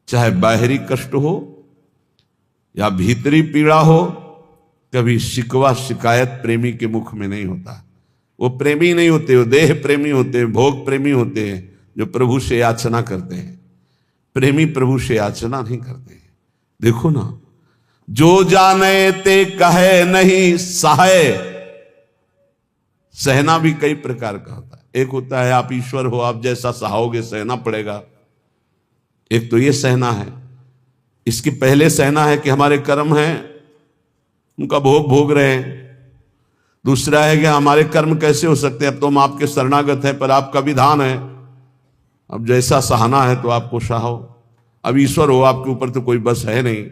चाहे बाहरी कष्ट हो या भीतरी पीड़ा हो, कभी शिकवा शिकायत प्रेमी के मुख में नहीं होता। वो प्रेमी नहीं होते, वो देह प्रेमी होते हैं, भोग प्रेमी होते हैं, जो प्रभु से याचना करते हैं। प्रेमी प्रभु से याचना नहीं करते। देखो ना, जो जाने ते कहे नहीं सहाय। सहना भी कई प्रकार का होता है। एक होता है आप ईश्वर हो, आप जैसा सहाओगे सहना पड़ेगा। एक तो ये सहना है। इसके पहले सहना है कि हमारे कर्म हैं, उनका भोग भोग रहे हैं। दूसरा है कि हमारे कर्म कैसे हो सकते हैं, अब तो हम आपके शरणागत हैं, पर आपका विधान है, अब जैसा सहना है तो आपको सहाओ। अब ईश्वर हो, आपके ऊपर तो कोई बस है नहीं।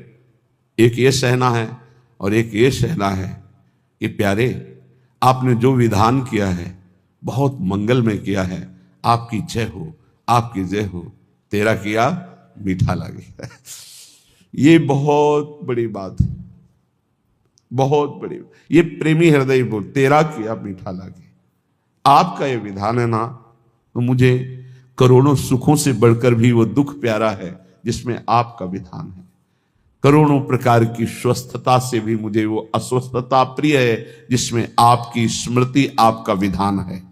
एक ये सहना है और एक ये सहना है कि प्यारे, आपने जो विधान किया है बहुत मंगल में किया है, आपकी जय हो, आपकी जय हो, तेरा किया मीठा लगे। ये बहुत बड़ी बात है, बहुत बड़ी। ये प्रेमी हृदय बोल, तेरा किया मीठा लगे। आपका ये विधान है ना, तो मुझे करोड़ों सुखों से बढ़कर भी वो दुख प्यारा है जिसमें आपका विधान है। करोड़ों प्रकार की स्वस्थता से भी मुझे वो अस्वस्थता प्रिय है जिसमें आपकी स्मृति, आपका विधान है।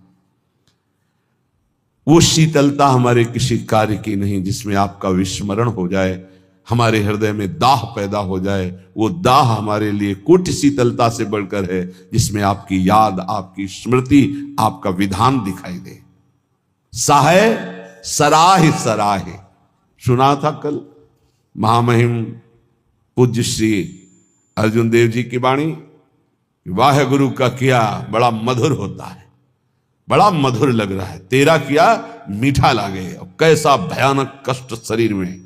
वो शीतलता हमारे किसी कार्य की नहीं जिसमें आपका विस्मरण हो जाए, हमारे हृदय में दाह पैदा हो जाए। वो दाह हमारे लिए कोटि शीतलता से बढ़कर है जिसमें आपकी याद, आपकी स्मृति, आपका विधान दिखाई दे। सहाय सराह सराह, सुना था कल महामहिम पूज्य श्री अर्जुन देव जी की वाणी। वाह गुरु का किया बड़ा मधुर होता है, बड़ा मधुर लग रहा है, तेरा किया मीठा लागे। और कैसा भयानक कष्ट शरीर में,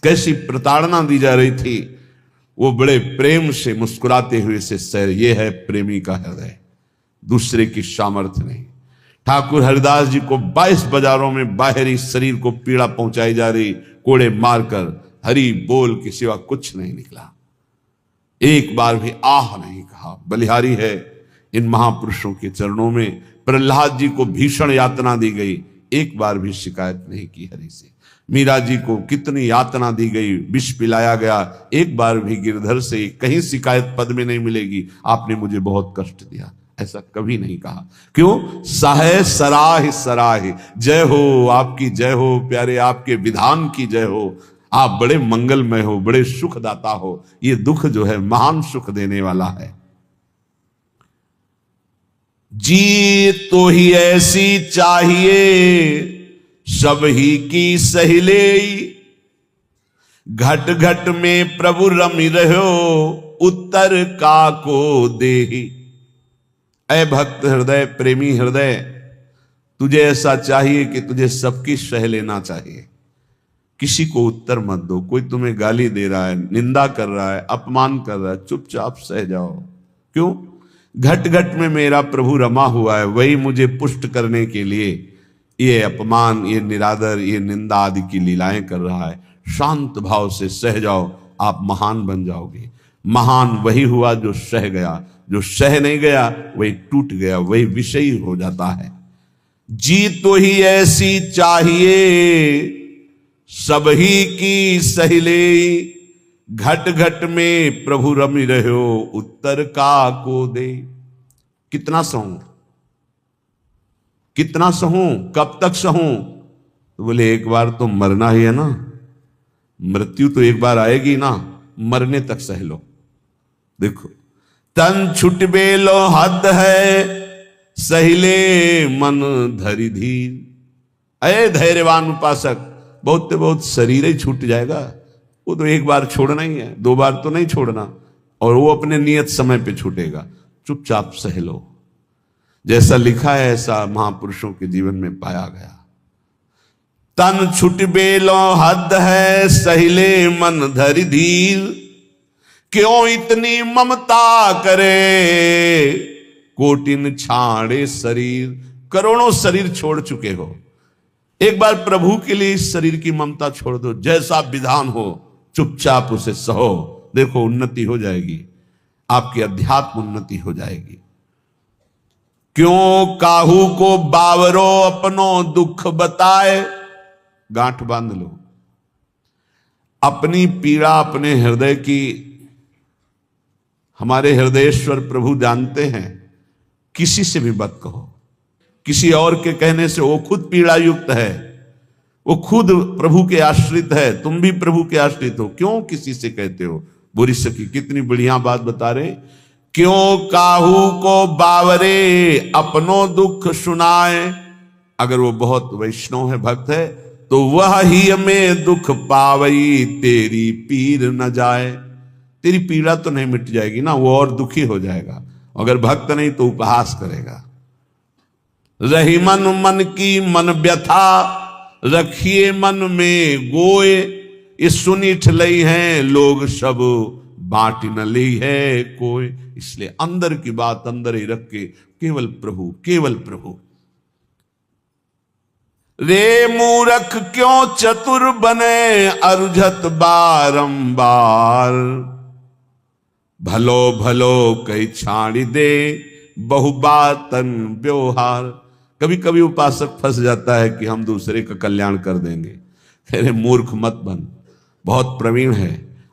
कैसी प्रताड़ना दी जा रही थी, वो बड़े प्रेम से मुस्कुराते हुए से सर, ये है प्रेमी का हृदय, दूसरे की सामर्थ्य नहीं। ठाकुर हरिदास जी को 22 बाजारों में बाहरी शरीर को पीड़ा पहुंचाई जा रही, कोड़े मारकर हरि बोल के सिवा कुछ नहीं निकला, एक बार भी आह नहीं कहा। बलिहारी है इन महापुरुषों के चरणों में। प्रहलाद जी को भीषण यातना दी गई, एक बार भी शिकायत नहीं की हरि से। मीरा जी को कितनी यातना दी गई, विष पिलाया गया, एक बार भी गिरधर से कहीं शिकायत पद में नहीं मिलेगी, आपने मुझे बहुत कष्ट दिया, ऐसा कभी नहीं कहा। क्यों? सहाय सराह सराह, जय हो, आपकी जय हो प्यारे, आपके विधान की जय हो। आप बड़े मंगलमय हो, बड़े सुखदाता हो। ये दुख जो है महान सुख देने वाला है। जी तो ही ऐसी चाहिए सब ही की सहिले, घट घट में प्रभु रमि रहो उत्तर का को देहि। ऐ भक्त हृदय, प्रेमी हृदय, तुझे ऐसा चाहिए कि तुझे सबकी सह लेना चाहिए, किसी को उत्तर मत दो। कोई तुम्हें गाली दे रहा है, निंदा कर रहा है, अपमान कर रहा है, चुपचाप सह जाओ। क्यों? घट घट में मेरा प्रभु रमा हुआ है, वही मुझे पुष्ट करने के लिए ये अपमान, ये निरादर, ये निंदा आदि की लीलाएं कर रहा है। शांत भाव से सह जाओ, आप महान बन जाओगे। महान वही हुआ जो सह गया, जो सह नहीं गया वही टूट गया, वही विषयी हो जाता है। जी तो ही ऐसी चाहिए सब ही की सहिले, घट घट में प्रभु रमि रहो उत्तर का को दे। कितना सहूं, कितना सहूं, कब तक सहूं? तो बोले एक बार तो मरना ही है ना, मृत्यु तो एक बार आएगी ना, मरने तक सह लो। देखो, तन छुट बेलो हद है सहिले मन धरि धीर। अरे धैर्यवान उपासक, बहुत से बहुत शरीर ही छूट जाएगा, वो तो एक बार छोड़ना ही है, दो बार तो नहीं छोड़ना, और वो अपने नियत समय पे छूटेगा। चुपचाप सह लो। जैसा लिखा है ऐसा महापुरुषों के जीवन में पाया गया। तन छुट बेलो हद है सहिले मन धरि धीर, क्यों इतनी ममता करे कोटिन छाड़े शरीर। करोड़ों शरीर छोड़ चुके हो, एक बार प्रभु के लिए इस शरीर की ममता छोड़ दो। जैसा विधान हो चुपचाप उसे सहो, देखो उन्नति हो जाएगी, आपकी अध्यात्म उन्नति हो जाएगी। क्यों काहू को बावरो अपनो दुख बताए। गांठ बांध लो, अपनी पीड़ा अपने हृदय की हमारे हृदयेश्वर प्रभु जानते हैं। किसी से भी मत कहो, किसी और के कहने से। वो खुद पीड़ा युक्त है, वो खुद प्रभु के आश्रित है, तुम भी प्रभु के आश्रित हो, क्यों किसी से कहते हो बुरी सखी। कितनी बढ़िया बात बता रहे, क्यों काहू को बावरे अपनो दुख सुनाए। अगर वो बहुत वैष्णव है, भक्त है, तो वह ही में दुख पावई तेरी पीर न जाए। तेरी पीड़ा तो नहीं मिट जाएगी ना, वो और दुखी हो जाएगा। अगर भक्त नहीं तो उपहास करेगा। रही मन मन की मन व्यथा, रखिए मन में गोए। ये सुनी ठलई हैं लोग सब, बांट न ली है कोई। इसलिए अंदर की बात अंदर ही रख के केवल प्रभु, केवल प्रभु। रे मूरख क्यों चतुर बने अरुझत बारंबार। भलो भलो कई छाड़ी दे बहुबातन व्यवहार। कभी कभी उपासक फंस जाता है कि हम दूसरे का कल्याण कर देंगे। अरे मूर्ख मत बन, बहुत प्रवीण है।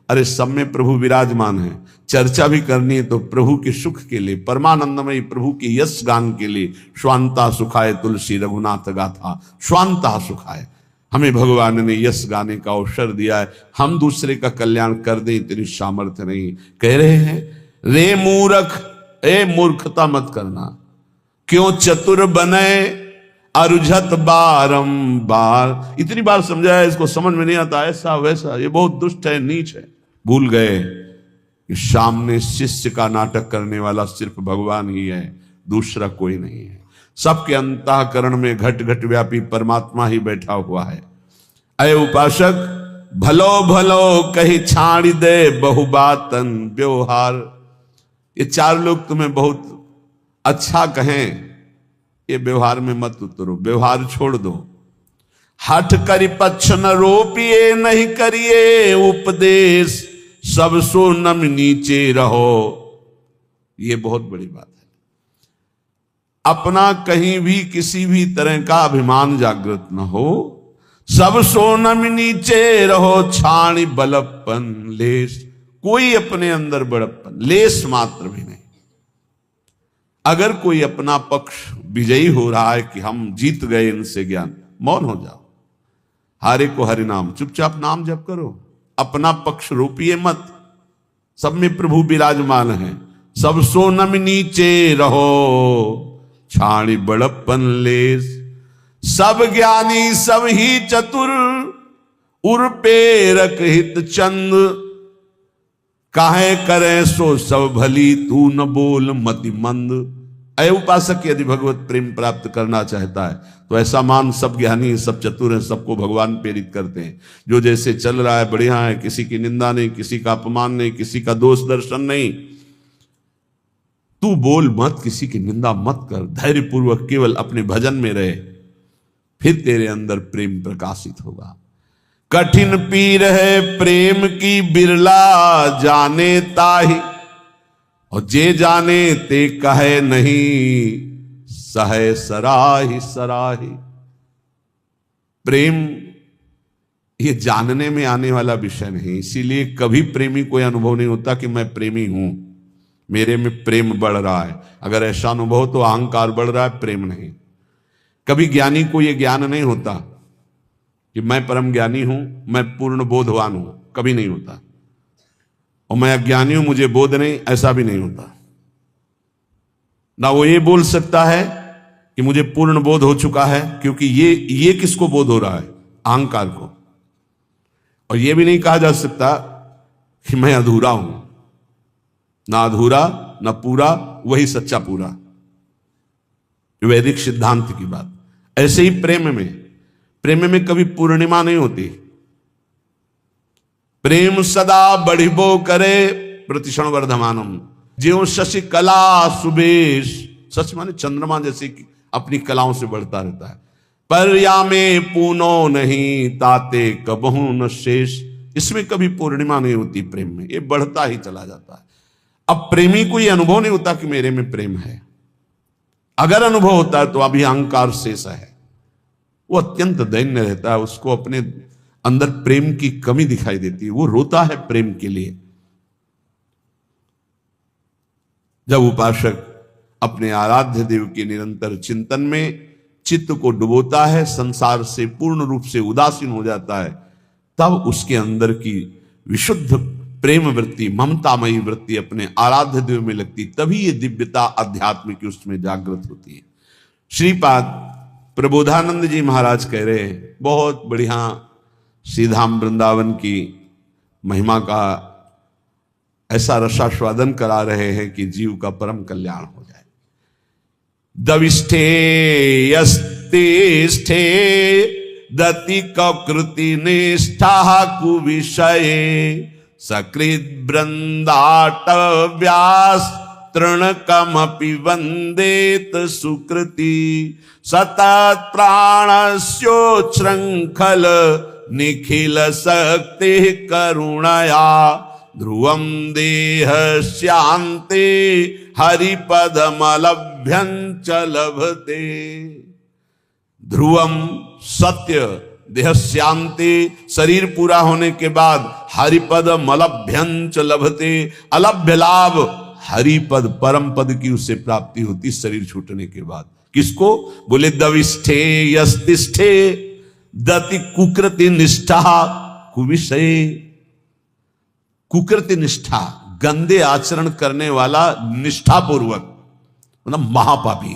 अरे सब में प्रभु विराजमान है। चर्चा भी करनी है तो प्रभु के सुख के लिए, परमानंदमयी प्रभु के यश गान के लिए। स्वांता सुखाए तुलसी रघुनाथ गाथा, स्वांता सुखाए। हमें भगवान ने यश गाने का अवसर दिया है, हम दूसरे का कल्याण कर दें इतनी सामर्थ्य नहीं। कह रहे हैं रे मूर्ख, ए मूर्खता मत करना। क्यों चतुर बने अरुझत बारंबार। इतनी बार समझाया, इसको समझ में नहीं आता, ऐसा वैसा, ये बहुत दुष्ट है, नीच है। भूल गए कि सामने शिष्य का नाटक करने वाला सिर्फ भगवान ही है, दूसरा कोई नहीं है। सबके अंतःकरण में घट घट व्यापी परमात्मा ही बैठा हुआ है। अय उपासक, भलो भलो कही छाड़ दे बहुबातन व्यवहार। ये चार लोग तुम्हें बहुत अच्छा कहें, ये व्यवहार में मत उतरो, व्यवहार छोड़ दो। हठ करी पक्ष न रोपिए, नहीं करिए उपदेश, सब सो नम नीचे रहो। ये बहुत बड़ी बात है। अपना कहीं भी किसी भी तरह का अभिमान जागृत न हो। सब सो नम नीचे रहो, छाणी बलप्पन लेस। कोई अपने अंदर बड़प्पन लेस मात्र भी नहीं। अगर कोई अपना पक्ष विजयी हो रहा है कि हम जीत गए इनसे ज्ञान, मौन हो जाओ। हारे को हरि नाम, चुपचाप नाम जप करो। अपना पक्ष रोपिए मत। सब में प्रभु विराजमान है। सब सो नम नीचे रहो, छाणी बड़प्पन लेस। सब ज्ञानी सब ही चतुर, उर पेरक हित चंद। काहे करे सो सब भली, तू न बोल मति मंद। अय उपासक, यदि भगवत प्रेम प्राप्त करना चाहता है तो ऐसा मान सब ज्ञानी, सब चतुर हैं, सबको भगवान प्रेरित करते हैं। जो जैसे चल रहा है बढ़िया है, किसी की निंदा नहीं, किसी का अपमान नहीं, किसी का दोष दर्शन नहीं। तू बोल मत, किसी की निंदा मत कर, धैर्यपूर्वक केवल अपने भजन में रहे, फिर तेरे अंदर प्रेम प्रकाशित होगा। कठिन पीर है प्रेम की, बिरला जाने ताही। और जे जाने ते कहे नहीं, सहे सराही सराही। प्रेम ये जानने में आने वाला विषय नहीं। इसीलिए कभी प्रेमी को अनुभव नहीं होता कि मैं प्रेमी हूं, मेरे में प्रेम बढ़ रहा है। अगर ऐसा अनुभव हो तो अहंकार बढ़ रहा है, प्रेम नहीं। कभी ज्ञानी को यह ज्ञान नहीं होता कि मैं परम ज्ञानी हूं, मैं पूर्ण बोधवान हूं, कभी नहीं होता। और मैं अज्ञानी हूं, मुझे बोध नहीं, ऐसा भी नहीं होता। ना वो ये बोल सकता है कि मुझे पूर्ण बोध हो चुका है, क्योंकि ये किसको बोध हो रहा है? अहंकार को। और ये भी नहीं कहा जा सकता कि मैं अधूरा हूं। ना अधूरा ना पूरा, वही सच्चा पूरा। वैदिक सिद्धांत की बात। ऐसे ही प्रेम में कभी पूर्णिमा नहीं होती। प्रेम सदा बढ़िबो करे प्रतिक्षण वर्धमानम। ज्यों शशि कला सुबेश, सच माने चंद्रमा जैसे कि अपनी कलाओं से बढ़ता रहता है। पर या में पूनो नहीं, ताते कबहू न शेष। इसमें कभी पूर्णिमा नहीं होती प्रेम में, ये बढ़ता ही चला जाता है। अब प्रेमी को यह अनुभव नहीं होता कि मेरे में प्रेम है। अगर अनुभव होता है तो अभी अहंकार शेष है, वो अत्यंत दैन्य रहता है। उसको अपने अंदर प्रेम की कमी दिखाई देती है, वो रोता है प्रेम के लिए। जब उपासक अपने आराध्य देव के निरंतर चिंतन में चित्त को डुबोता है, संसार से पूर्ण रूप से उदासीन हो जाता है, तब उसके अंदर की विशुद्ध प्रेम वृत्ति, ममतामयी वृत्ति अपने आराध्य देव में लगती, तभी ये दिव्यता अध्यात्म की उसमें जागृत होती है। श्रीपाद प्रबोधानंद जी महाराज कह रहे हैं, बहुत बढ़िया श्रीधाम वृंदावन की महिमा का ऐसा रसास्वादन करा रहे हैं कि जीव का परम कल्याण हो जाए। दविष्ठे यस्तिष्ठे दति कृति निष्ठा कुविषये सकृत वृंदाटव्यास तृणकमपि वंदेत सुकृति सतत प्राणस्योच्छृंखल निखिल शक्ति करुणया ध्रुवम देह शांते हरिपदमलभ्यंच लभते। ध्रुवम सत्य, देह शांति, शरीर पूरा होने के बाद हरिपद मलभ्यंच लभते, अलभ्य लाभ हरिपद परम पद की उससे प्राप्ति होती शरीर छूटने के बाद। किसको? बोले दविष्ठे यस्तिष्ठे दति कुकृति निष्ठा कुविषये। कुकृति निष्ठा, गंदे आचरण करने वाला निष्ठापूर्वक, मतलब महापापी।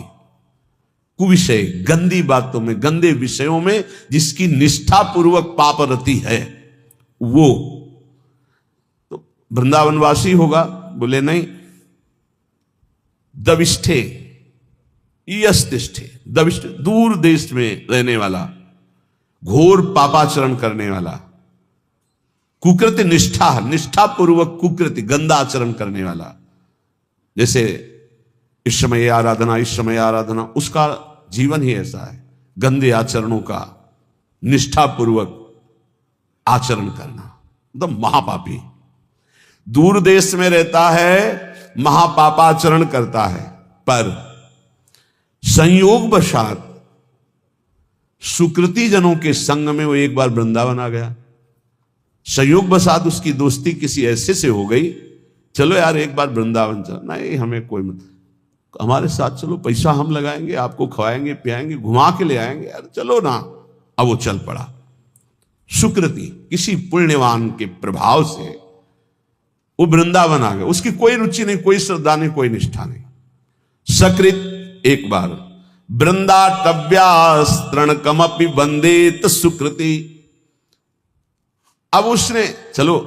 कुविषय, गंदी बातों में, गंदे विषयों में जिसकी निष्ठापूर्वक पाप रति है वो तो वृंदावनवासी होगा। बोले नहीं, दविष्ठे यस्तिष्ठे, दविष्ठ दूर देश में रहने वाला, घोर पापाचरण करने वाला, कुकृति निष्ठा, निष्ठापूर्वक कुकृति गंदा आचरण करने वाला, जैसे इस समय आराधना, इस समय आराधना, उसका जीवन ही ऐसा है, गंदे आचरणों का निष्ठापूर्वक आचरण करना, तो महापापी। दूर देश में रहता है, महापापाचरण करता है, पर संयोगवशात सुकृति जनों के संग में वो एक बार वृंदावन आ गया। संयोगवशात उसकी दोस्ती किसी ऐसे से हो गई, चलो यार एक बार वृंदावन चल, नहीं हमें कोई मत, हमारे साथ चलो, पैसा हम लगाएंगे, आपको खवाएंगे पियाएंगे, घुमा के ले आएंगे, यार चलो ना। अब वो चल पड़ा। सुकृति, किसी पुण्यवान के प्रभाव से वो वृंदावन आ गया। उसकी कोई रुचि नहीं, कोई श्रद्धा नहीं, कोई निष्ठा नहीं। सकृत, एक बार वृंदाटव्यास तृणकमपि वंदेत सुकृति। अब उसने चलो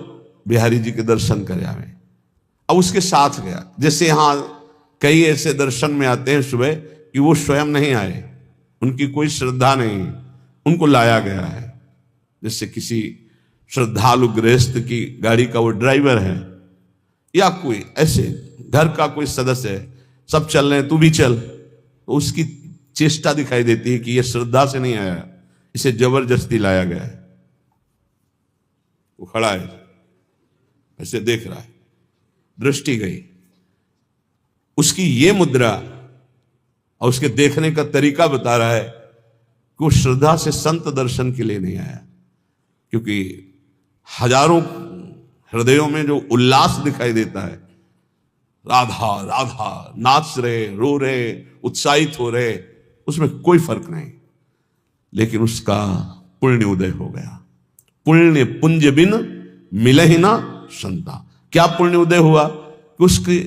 बिहारी जी के दर्शन करे आवे, अब उसके साथ गया। जैसे यहां कई ऐसे दर्शन में आते हैं सुबह कि वो स्वयं नहीं आए, उनकी कोई श्रद्धा नहीं, उनको लाया गया है। जैसे किसी श्रद्धालु गृहस्थ की गाड़ी का वो ड्राइवर है, या कोई ऐसे घर का कोई सदस्य है, सब चल रहे हैं, तू भी चल, तो उसकी चेष्टा दिखाई देती है कि ये श्रद्धा से नहीं आया, इसे जबरदस्ती लाया गया है। वो खड़ा है, ऐसे देख रहा है, दृष्टि गई, उसकी ये मुद्रा और उसके देखने का तरीका बता रहा है कि वो श्रद्धा से संत दर्शन के लिए नहीं आया। क्योंकि हजारों हृदयों में जो उल्लास दिखाई देता है, राधा राधा नाच रहे, रो रहे, उत्साहित हो रहे, उसमें कोई फर्क नहीं, लेकिन उसका पुण्य उदय हो गया। पुण्य पुंज बिन मिले ही ना संता। क्या पुण्य उदय हुआ कि उसकी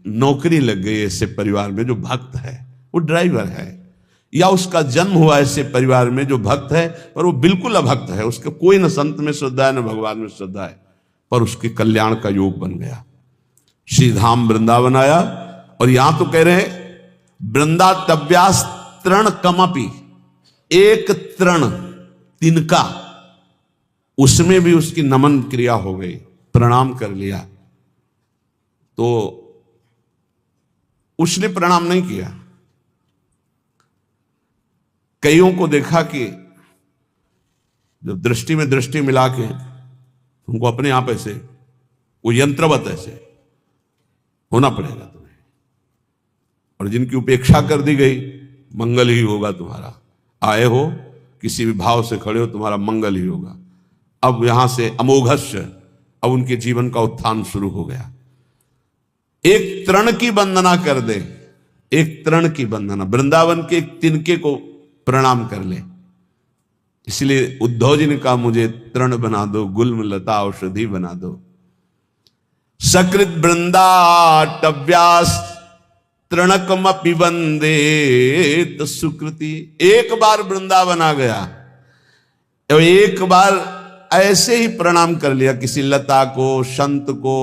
नौकरी लग गई ऐसे परिवार में जो भक्त है, वो ड्राइवर है, या उसका जन्म हुआ ऐसे परिवार में जो भक्त है पर वो बिल्कुल अभक्त है, उसका कोई न संत में श्रद्धा है न भगवान में श्रद्धा है, पर उसके कल्याण का योग बन गया। श्रीधाम वृंदावन आया और यहां तो कह रहे हैं वृंदाटव्यास तृण कमपि, एक तृण तिनका, उसमें भी उसकी नमन क्रिया हो गई, प्रणाम कर लिया। तो उसने प्रणाम नहीं किया। कईयों को देखा कि जब दृष्टि में दृष्टि मिला के तुमको अपने आप ऐसे, वो यंत्रवत ऐसे होना पड़ेगा तुम्हें, और जिनकी उपेक्षा कर दी गई, मंगल ही होगा तुम्हारा। आए हो किसी भी भाव से खड़े हो, तुम्हारा मंगल ही होगा। अब यहां से अमोघस्य, अब उनके जीवन का उत्थान शुरू हो गया। एक तृण की वंदना कर दे, एक तृण की वंदना, वृंदावन के एक तिनके को प्रणाम कर ले। इसलिए उद्धव जी ने कहा मुझे तृण बना दो, गुल्म लता औषधि बना दो। सकृत वृंदाटव्यास तृणकमपि वंदे सुकृति। एक बार वृंदावन आ गया, एक बार ऐसे ही प्रणाम कर लिया किसी लता को, संत को,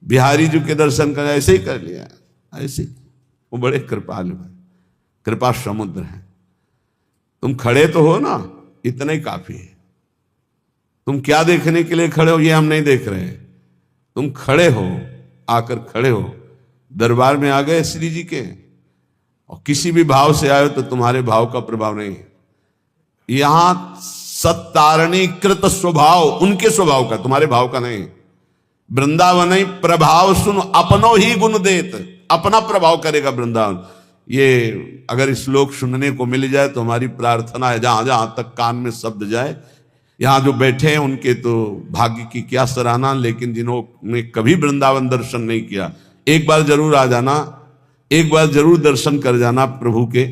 बिहारी जी के दर्शन कर ऐसे ही कर लिया, ऐसे। वो बड़े कृपालु है, कृपा समुद्र है। तुम खड़े तो हो ना, इतना ही काफी है। तुम क्या देखने के लिए खड़े हो ये हम नहीं देख रहे हैं, तुम खड़े हो, आकर खड़े हो, दरबार में आ गए श्री जी के, और किसी भी भाव से आए हो तो तुम्हारे भाव का प्रभाव नहीं है। यहां सत्तारणीकृत स्वभाव उनके स्वभाव का, तुम्हारे भाव का नहीं। वृंदावन ही प्रभाव सुन अपनो ही गुण देत, अपना प्रभाव करेगा वृंदावन। ये अगर इस श्लोक सुनने को मिल जाए तो हमारी प्रार्थना है, जहां जहां तक कान में शब्द जाए। यहां जो बैठे हैं उनके तो भाग्य की क्या सराहना, लेकिन जिन्होंने कभी वृंदावन दर्शन नहीं किया, एक बार जरूर आ जाना, एक बार जरूर दर्शन कर जाना प्रभु के।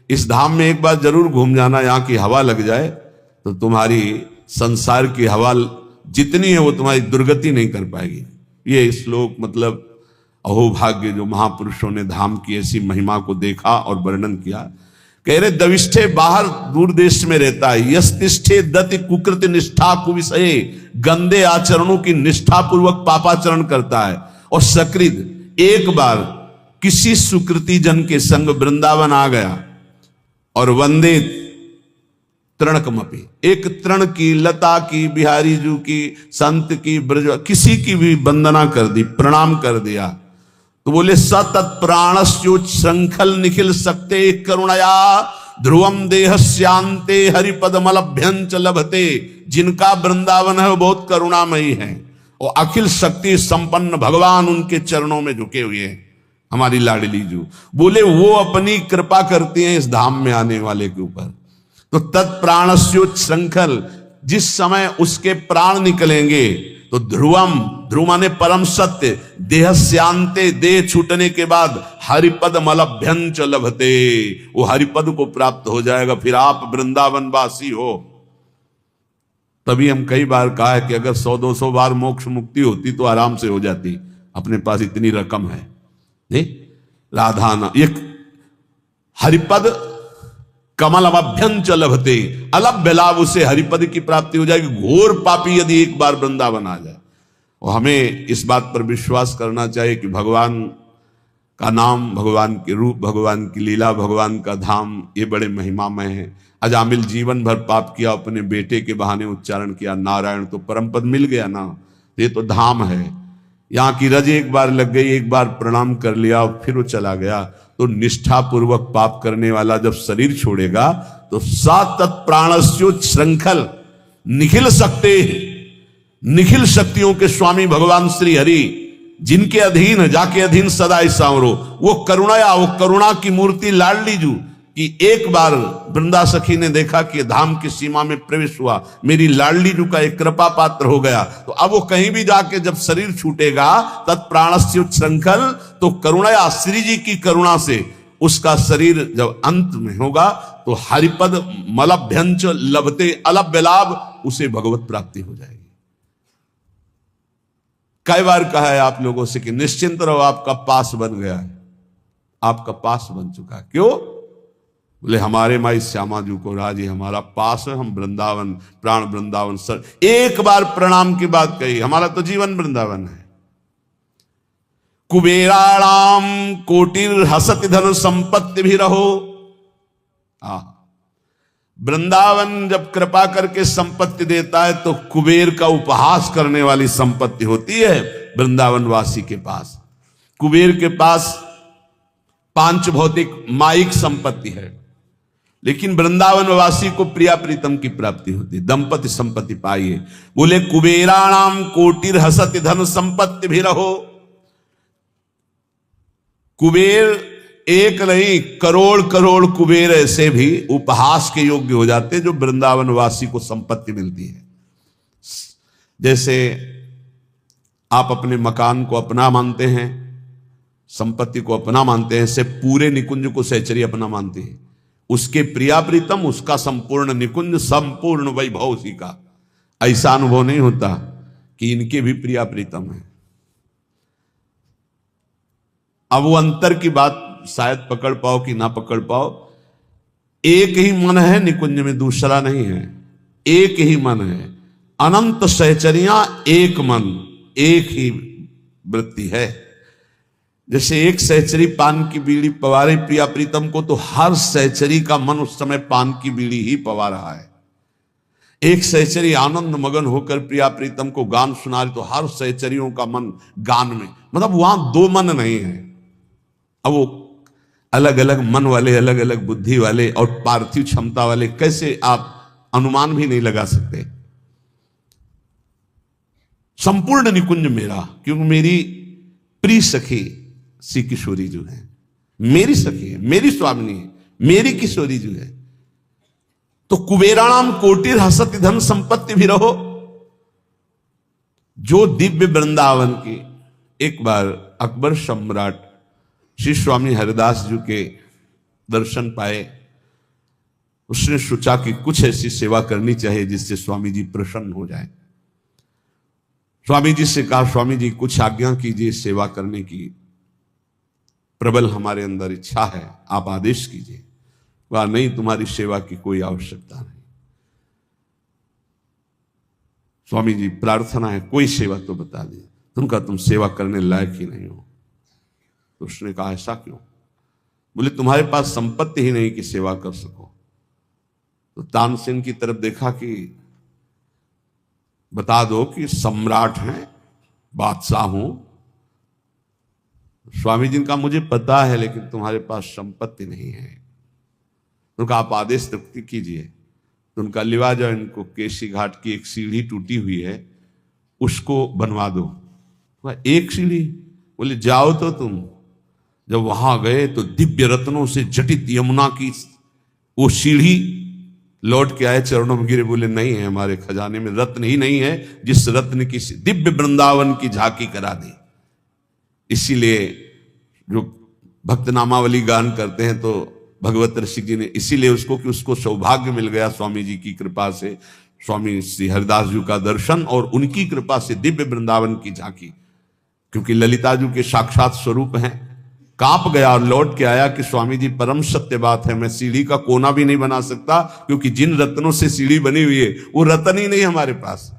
इस धाम में एक बार जरूर घूम जाना, यहाँ की हवा लग जाए तो तुम्हारी संसार की हवा जितनी है वो तुम्हारी दुर्गति नहीं कर पाएगी। ये श्लोक मतलब अहोभाग्य जो महापुरुषों ने धाम की ऐसी महिमा को देखा और वर्णन किया। कह रहे दविष्ठे बाहर दूर देश में रहता है, यस्तिष्ठे दति कुकृत निष्ठा कुविषये, गंदे आचरणों की निष्ठा पूर्वक पापाचरण करता है। और सकृत एक बार किसी सुकृति जन के संग वृंदावन आ गया और वंदे तृणकमपि, एक तृण की, लता की, बिहारी जू की, संत की, ब्रज किसी की भी वंदना कर दी, प्रणाम कर दिया, तो बोले सतत प्राणस्योच श्रृंखल निखिल सकते करुणया ध्रुवम देहस्यांते हरिपदमलभ्यंच लभते। जिनका वृंदावन है वो बहुत करुणामयी है, और अखिल शक्ति संपन्न भगवान उनके चरणों में झुके हुए हैं। हमारी लाडली जू बोले वो अपनी कृपा करती हैं इस धाम में आने वाले के ऊपर। तो तत्प्राणस्योच श्रृंखल, जिस समय उसके प्राण निकलेंगे तो ध्रुवम, ध्रुव माने परम सत्य, देहस्यांते, देह छूटने के बाद हरिपद मलभ्यंच लभते, वो हरिपद को प्राप्त हो जाएगा, फिर आप वृंदावन वासी हो। तभी हम कई बार कहा है कि अगर 100-200 बार मोक्ष मुक्ति होती तो आराम से हो जाती, अपने पास इतनी रकम है। नहीं राधाना एक हरिपद कमल अभ्यंच लभते, अलभ्य लाभ, उसे हरिपद की प्राप्ति हो जाएगी। घोर पापी यदि एक बार वृंदावन आ जाए, और हमें इस बात पर विश्वास करना चाहिए कि भगवान का नाम, भगवान के रूप, भगवान की लीला, भगवान का धाम ये बड़े महिमामय है। अजामिल जीवन भर पाप किया, अपने बेटे के बहाने उच्चारण किया नारायण, तो परम पद मिल गया ना। ये तो धाम है। यहाँ की रज एक बार लग गई, एक बार प्रणाम कर लिया फिर वो चला गया। तो निष्ठा पूर्वक पाप करने वाला जब शरीर छोड़ेगा तो सातत प्राणस्योच श्रृंखल निखिल सकते, निखिल शक्तियों के स्वामी भगवान श्री हरि, जिनके अधीन जाके अधीन सदा सांवरो, वो करुणया, वो करुणा की मूर्ति लाडली जू कि एक बार वृंदा सखी ने देखा कि धाम की सीमा में प्रवेश हुआ, मेरी लाडली जू का एक कृपा पात्र हो गया। तो अब वो कहीं भी जाके जब शरीर छूटेगा तत्प्राणस्योच श्रृंखल, तो करुणया, श्री जी की करुणा से उसका शरीर जब अंत में होगा तो हरिपद मलभ्यंच लभते, अलभ्य लाभ, उसे भगवत प्राप्ति हो जाएगी। कई बार कहा है आप लोगों से कि निश्चिंत रहो, आपका पास बन गया है, आपका पास बन चुका है। क्यों? बोले हमारे माई श्यामा जू को राजी हमारा पास है, हम वृंदावन, प्राण वृंदावन सर। एक बार प्रणाम की बात कही, हमारा तो जीवन वृंदावन है। कुबेराणाम कोटिर हसति धन संपत्ति भी रहो। वृंदावन जब कृपा करके संपत्ति देता है तो कुबेर का उपहास करने वाली संपत्ति होती है वृंदावन वासी के पास। कुबेर के पास पांच भौतिक माइक संपत्ति है, लेकिन वृंदावन वासी को प्रिया प्रीतम की प्राप्ति होती है, दंपति संपत्ति पाइए। बोले कुबेराणाम कोटिर हसति धन संपत्ति भी रहो। कुबेर एक नहीं करोड़ करोड़ कुबेर ऐसे भी उपहास के योग्य हो जाते हैं जो वृंदावन वासी को संपत्ति मिलती है। जैसे आप अपने मकान को अपना मानते हैं, संपत्ति को अपना मानते हैं, ऐसे पूरे निकुंज को सहचरी अपना मानते हैं। उसके प्रिया प्रीतम, उसका संपूर्ण निकुंज, संपूर्ण वैभव उसी का। ऐसा अनुभव नहीं होता कि इनके भी प्रिया प्रीतम है। अब वो अंतर की बात शायद पकड़ पाओ कि ना पकड़ पाओ। एक ही मन है निकुंज में, दूसरा नहीं है। एक ही मन है, अनंत सहचरियां एक मन, एक ही वृत्ति है। जैसे एक सहचरी पान की बीड़ी पवा रही प्रिया प्रीतम को, तो हर सहचरी का मन उस समय पान की बीड़ी ही पवा रहा है। एक सहचरी आनंद मगन होकर प्रिया प्रीतम को गान सुना रही, तो हर सहचरियों का मन गान में, मतलब वहां दो मन नहीं है। अब वो अलग अलग मन वाले, अलग अलग बुद्धि वाले और पार्थिव क्षमता वाले कैसे आप अनुमान भी नहीं लगा सकते। संपूर्ण निकुंज मेरा, क्योंकि मेरी प्रिय सखी श्री किशोरी जो है, मेरी सखी है, मेरी स्वामिनी है, मेरी किशोरी जो है। तो कुबेराणाम कोटिर हसति धन संपत्ति भी रहो। जो दिव्य वृंदावन की, एक बार अकबर सम्राट श्री स्वामी हरिदास जी के दर्शन पाए। उसने सोचा कि कुछ ऐसी सेवा करनी चाहिए जिससे स्वामी जी प्रसन्न हो जाए। स्वामी जी से कहा, स्वामी जी कुछ आज्ञा कीजिए, सेवा करने की प्रबल हमारे अंदर इच्छा है, आप आदेश कीजिए। वह नहीं, तुम्हारी सेवा की कोई आवश्यकता नहीं। स्वामी जी प्रार्थना है, कोई सेवा तो बता दी। तुमका तुम सेवा करने लायक ही नहीं हो। तो उसने कहा, ऐसा क्यों? बोले, तुम्हारे पास संपत्ति ही नहीं कि सेवा कर सको। तो तानसेन की तरफ देखा कि बता दो कि सम्राट हैं, बादशाह हूं। स्वामी जी का मुझे पता है, लेकिन तुम्हारे पास संपत्ति नहीं है। उनका आप आदेश कीजिए। तो उनका लिवा जाओ, इनको केसी घाट की एक सीढ़ी टूटी हुई है, उसको बनवा दो। एक सीढ़ी? बोले जाओ तो तुम। जब वहां गए तो दिव्य रत्नों से जटित यमुना की वो सीढ़ी लौट के आए, चरणों में गिरे, बोले नहीं है, हमारे खजाने में रत्न ही नहीं है जिस रत्न की दिव्य वृंदावन की झांकी करा दे। इसीलिए जो भक्त नामावली गान करते हैं तो भगवत ऋषि जी ने इसीलिए उसको, कि उसको सौभाग्य मिल गया स्वामी जी की कृपा से, स्वामी श्री हरिदास जी का दर्शन और उनकी कृपा से दिव्य वृंदावन की झांकी। क्योंकि ललिता जी के साक्षात स्वरूप हैं। कांप गया और लौट के आया कि स्वामी जी परम सत्य बात है, मैं सीढ़ी का कोना भी नहीं बना सकता, क्योंकि जिन रत्नों से सीढ़ी बनी हुई है वो रत्न ही नहीं हमारे पास।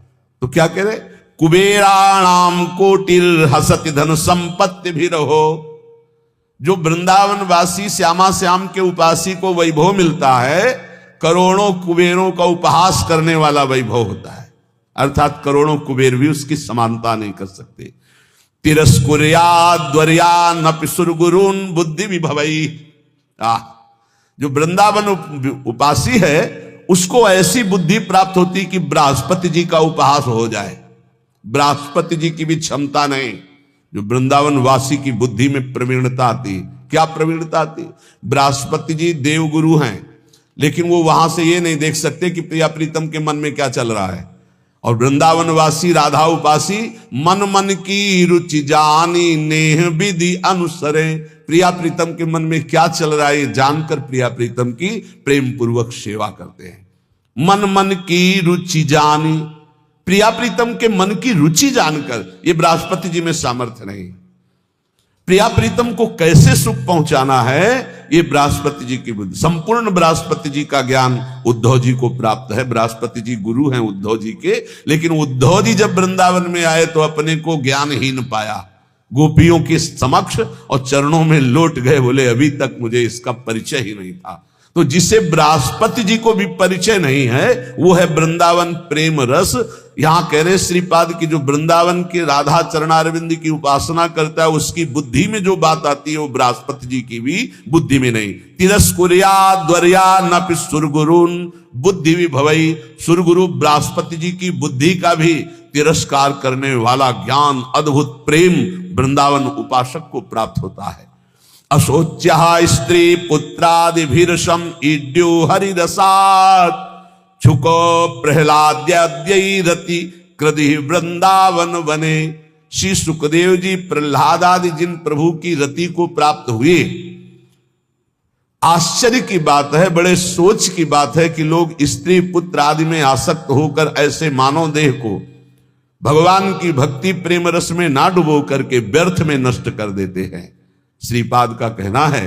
तो क्या कह रहे, कुबेराणाम कोटिर हसति धन संपत्ति भी रहो। जो वृंदावन वासी श्यामा श्याम के उपासी को वैभव मिलता है, करोड़ों कुबेरों का उपहास करने वाला वैभव होता है। अर्थात करोड़ों कुबेर भी उसकी समानता नहीं कर सकते। तिरस्कुर्याद्वर्या नपि सुरगुरुन बुद्धि विभवई। जो वृंदावन उपासी है उसको ऐसी बुद्धि प्राप्त होती कि बृहस्पति जी का उपहास हो जाए। बृहस्पति जी की भी क्षमता नहीं। जो वृंदावन वासी की बुद्धि में प्रवीणता आती, क्या प्रवीणता आती? बृहस्पति जी देवगुरु हैं, लेकिन वो वहां से ये नहीं देख सकते कि प्रिया प्रीतम के मन में क्या चल रहा है। और वृंदावन वासी राधा उपासी मन मन की रुचि जानी नेह विधि अनुसरे। प्रिया प्रीतम के मन में क्या चल रहा है ये जानकर प्रिया प्रीतम की प्रेम पूर्वक सेवा करते हैं। मन मन की रुचि जानी, प्रिया प्रीतम के मन की रुचि जानकर। ये बृहस्पति जी में सामर्थ्य नहीं। प्रिया प्रीतम को कैसे सुख पहुंचाना है ये बृहस्पति जी की बुद्धि। संपूर्ण बृहस्पति जी का ज्ञान उद्धव जी को प्राप्त है। बृहस्पति जी गुरु हैं उद्धव जी के, लेकिन उद्धव जी जब वृंदावन में आए तो अपने को ज्ञानहीन पाया। गोपियों के समक्ष और चरणों में लौट गए, बोले अभी तक मुझे इसका परिचय ही नहीं था। तो जिसे बृहस्पति जी को भी परिचय नहीं है वो है वृंदावन प्रेम रस। यहां कह रहे श्रीपाद की जो वृंदावन के राधा चरणारविंद की उपासना करता है उसकी बुद्धि में जो बात आती है वो बृहस्पति जी की भी बुद्धि में नहीं। तिरस्कुर्याद्वर्या नपि सुरगुरुन बुद्धि विभवई। सुरगुरु बृहस्पति जी की बुद्धि का भी तिरस्कार करने वाला ज्ञान, अद्भुत प्रेम वृंदावन उपासक को प्राप्त होता है। अशोच्या स्त्री पुत्रादिभिर्षम ईड्यो हरिरसात् छुको प्रहलाद्यरति कृधि वृंदावन वने। श्री सुखदेव जी प्रहलाद आदि जिन प्रभु की रति को प्राप्त हुए, आश्चर्य की बात है, बड़े सोच की बात है कि लोग स्त्री पुत्र आदि में आसक्त होकर ऐसे मानव देह को भगवान की भक्ति प्रेम रस में ना डुबो करके व्यर्थ में नष्ट कर देते हैं। श्रीपाद का कहना है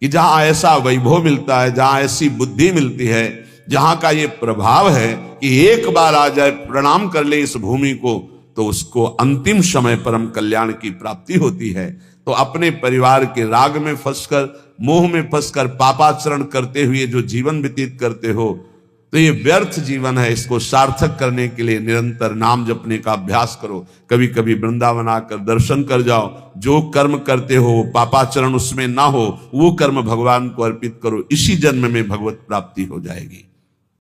कि जहां ऐसा वैभव मिलता है, जहां ऐसी बुद्धि मिलती है, जहां का ये प्रभाव है कि एक बार आ जाए प्रणाम कर ले इस भूमि को, तो उसको अंतिम समय परम कल्याण की प्राप्ति होती है। तो अपने परिवार के राग में फंसकर, मोह में फंसकर पापाचरण करते हुए जो जीवन व्यतीत करते हो, तो ये व्यर्थ जीवन है। इसको सार्थक करने के लिए निरंतर नाम जपने का अभ्यास करो। कभी कभी वृंदावन आकर दर्शन कर जाओ। जो कर्म करते हो पापाचरण उसमें ना हो, वो कर्म भगवान को अर्पित करो। इसी जन्म में भगवत प्राप्ति हो जाएगी।